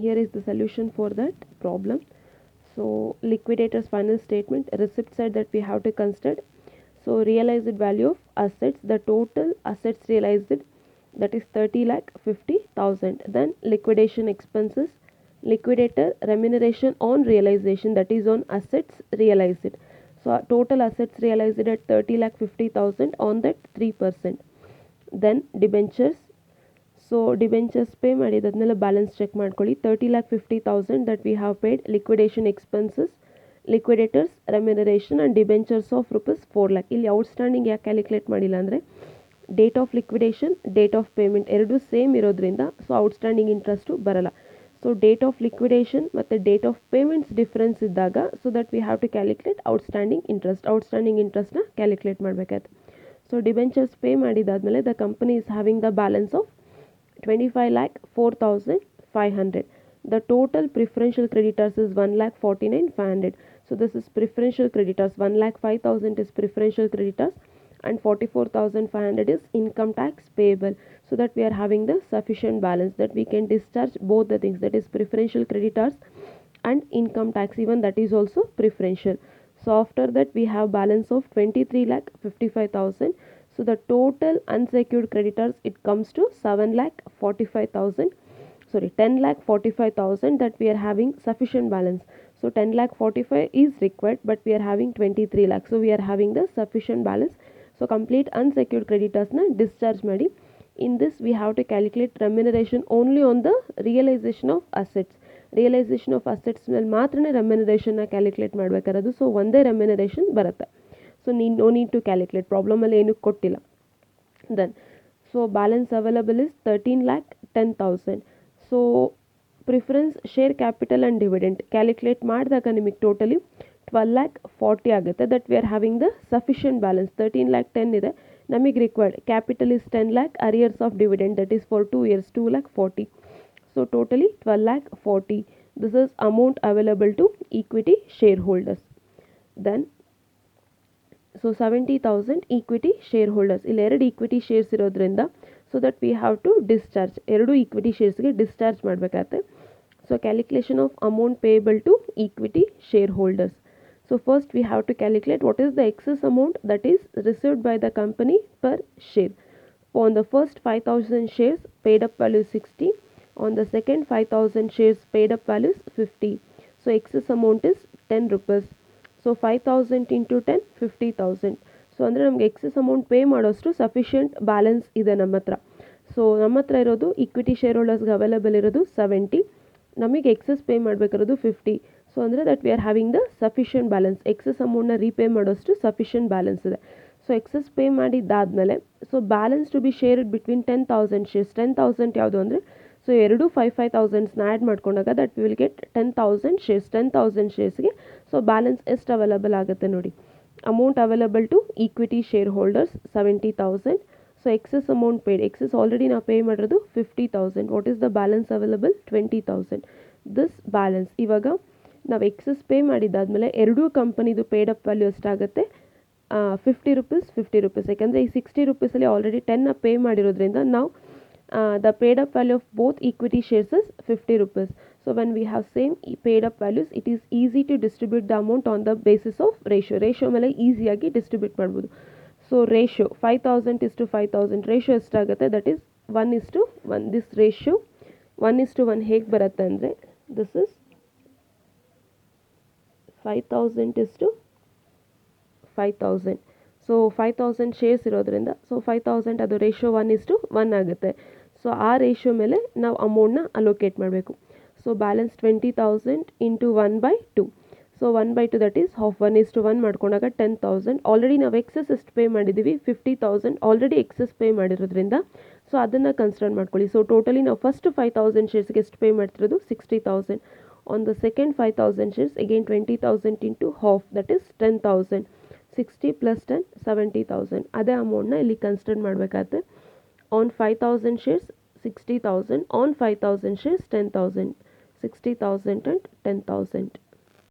Here is the solution for that problem. So liquidator's final statement, receipt side that we have to consider. So realized value of assets, the total assets realized, that is 30 lakh 50,000. Then liquidation expenses, liquidator remuneration on realization, that is on assets realized. So total assets realized at 30 lakh 50,000 on that 3%. Then debentures. So debentures pay ಮಾಡಿದ್ದನ್ನೆಲ್ಲ balance check ಮಾಡ್ಕೊಳ್ಳಿ. 30,50,000 that we have paid, liquidation expenses, liquidators remuneration and debentures of rupees 4 lakh. ಇಲ್ಲಿ outstanding ಯಾಕೆ calculate ಮಾಡಿಲ್ಲ ಅಂದರೆ date of liquidation, date of payment ಎರಡೂ same ಇರೋದ್ರಿಂದ so outstanding interest ಬರಲ್ಲ. So date of liquidation ಮತ್ತು date of payments difference ಇದ್ದಾಗ so that we have to calculate outstanding ಇಂಟ್ರೆಸ್ಟ್ನ ಕ್ಯಾಲ್ಕುಲೇಟ್ ಮಾಡಬೇಕಾಯ್ತು. ಸೊ ಡಿಬೆಂಚರ್ಸ್ ಪೇ ಮಾಡಿದಾದ್ಮೇಲೆ the company is having the balance of 25,04,500. The total preferential creditors is 1,49,500. So this is preferential creditors. 1,05,000 is preferential creditors and 44,500 is income tax payable. So that we are having the sufficient balance that we can discharge both the things, that is preferential creditors and income tax, even that is also preferential. So after that we have balance of 23,55,000. So the total unsecured creditors, it comes to 7,45,000. Sorry, 10,45,000 that we are having sufficient balance. So 10,45,000 is required, but we are having 23 lakh. So we are having the sufficient balance. So complete unsecured creditors na discharge ಮಾಡಿ. In this we have to calculate remuneration only on the realization of assets. Realization of assets ಮೇಲೆ ಮಾತ್ರನೇ ರೆಮ್ಯುನರೇಷನ್ನ calculate ಮಾಡಬೇಕಾರದು. So ಒಂದೇ remuneration ಬರುತ್ತೆ. So no need to calculate, ಪ್ರಾಬ್ಲಮಲ್ಲಿ ಏನೂ ಕೊಟ್ಟಿಲ್ಲ. Then so balance available is 13,10,000. So preference share capital and dividend calculate ಮಾಡಿದಾಗ ನಿಮಗೆ ಟೋಟಲಿ 12,40,000 ಆಗುತ್ತೆ. That we are having the sufficient balance. 13,10,000 ಇದೆ, ನಮಗೆ required capital is 10,00,000, arrears of dividend that is for 2 years 2,40,000. So totally 12,40,000. This is amount available to equity shareholders. Then so 70,000 equity shareholders. ಇಲ್ಲಿ ಎರಡು equity shares ಇರೋದ್ರಿಂದ so that we have to discharge, ಎರಡು equity ಶೇರ್ಸ್ಗೆ discharge ಮಾಡಬೇಕಾಗತ್ತೆ. So calculation of amount payable to equity share holders. So first we have to calculate what is the excess amount that is received by the company per share. On the first 5,000 shares, paid up value is 60. On the second 5,000 shares, paid up value is 50. So excess amount is 10 rupees. So 5,000 into 10, 50,000. So ಅಂದರೆ ನಮಗೆ excess amount pay ಮಾಡೋಷ್ಟು sufficient balance ಇದೆ ನಮ್ಮ ಹತ್ರ. So ನಮ್ಮ ಹತ್ರ ಇರೋದು equity share ಹೋಲ್ಡರ್ಸ್ಗೆ available ಇರೋದು 70, ನಮಗೆ ಎಕ್ಸೆಸ್ ಪೇ ಮಾಡಬೇಕಿರೋದು 50. ಸೊ ಅಂದರೆ that we are having the sufficient balance. Excess ಅಮೌಂಟ್ನ ರೀಪೇ ಮಾಡೋಷ್ಟು ಸಫಿಷಿಯೆಂಟ್ ಬ್ಯಾಲೆನ್ಸ್ ಇದೆ. ಸೊ ಎಕ್ಸೆಸ್ ಪೇ ಮಾಡಿದ್ದಾದಮೇಲೆ so balance to be shared between 10,000 shares. 10,000 ಯಾವುದು ಅಂದರೆ ಸೊ ಎರಡು 5,000ನ ಆ್ಯಡ್ ಮಾಡ್ಕೊಂಡಾಗ ದಟ್ ವಿಲ್ ಗೆಟ್ 10,000 ಶೇರ್ಸ್. 10,000 ಶೇರ್ಸ್ಗೆ ಸೊ ಬ್ಯಾಲೆನ್ಸ್ ಎಷ್ಟು ಅವೈಲಬಲ್ ಆಗುತ್ತೆ ನೋಡಿ. Amount available to equity share holders 70,000. So excess amount paid, excess already ನಾವು ಪೇ ಮಾಡಿರೋದು 50,000. What is the balance available? 20,000. This balance ಇವಾಗ ನಾವು ಎಕ್ಸೆಸ್ ಪೇ ಮಾಡಿದ್ದಾದಮೇಲೆ ಎರಡೂ ಕಂಪನಿದು ಪೇಡ್ ಅಪ್ ವ್ಯಾಲ್ಯೂ ಎಷ್ಟಾಗುತ್ತೆ? 50 rupees 50 rupees. ಯಾಕಂದರೆ ಈ 60 rupeesಲ್ಲಿ ಆಲ್ರೆಡಿ 10ನ ಪೇ ಮಾಡಿರೋದ್ರಿಂದ ನಾವು the paid up value of both equity shares is 50 rupees. So when we have same paid up values, it is easy to distribute the amount on the basis of ratio. Ratio ಮೇಲೆ ಈಸಿಯಾಗಿ distribute ಮಾಡ್ಬೋದು. So ratio 5,000:5,000 ratio ಎಷ್ಟಾಗುತ್ತೆ? That is 1:1. This ratio 1:1 ಹೇಗೆ ಬರುತ್ತೆ ಅಂದರೆ this is 5,000:5,000. So 5,000 shares ಇರೋದ್ರಿಂದ so 5,000 ಅದು ratio 1:1 ಆಗುತ್ತೆ. ಸೊ ಆ ರೇಷಿಯೋ ಮೇಲೆ ನಾವು ಅಮೌಂಟ್ನ ಅಲೋಕೇಟ್ ಮಾಡಬೇಕು. So balance 20,000 into 1/2. So 1/2 that is half. 1:1 ಮಾಡ್ಕೊಂಡಾಗ 10,000. ಆಲ್ರೆಡಿ ನಾವು ಎಕ್ಸೆಸ್ ಎಷ್ಟು ಪೇ ಮಾಡಿದ್ದೀವಿ? 50,000 ಆಲ್ರೆಡಿ ಎಕ್ಸೆಸ್ ಪೇ ಮಾಡಿರೋದ್ರಿಂದ ಸೊ ಅದನ್ನು ಕನ್ಸಿಡರ್ ಮಾಡ್ಕೊಳ್ಳಿ. ಸೊ ಟೋಟಲಿ ನಾವು ಫಸ್ಟ್ 5,000 ಶೇರ್ಸ್ಗೆ ಎಷ್ಟು ಪೇ ಮಾಡ್ತಿರೋದು? 60,000. On the second 5,000 shares, again 20,000 into half, that is 10,000. 60 plus 10, 70,000. ಅದೇ ಅಮೌಂಟ್ನ ಇಲ್ಲಿ ಕನ್ಸಿಡರ್ ಮಾಡಬೇಕಾಗುತ್ತೆ. On 5,000 shares 60,000, on 5,000 shares 10,000. 60,000 and 10,000.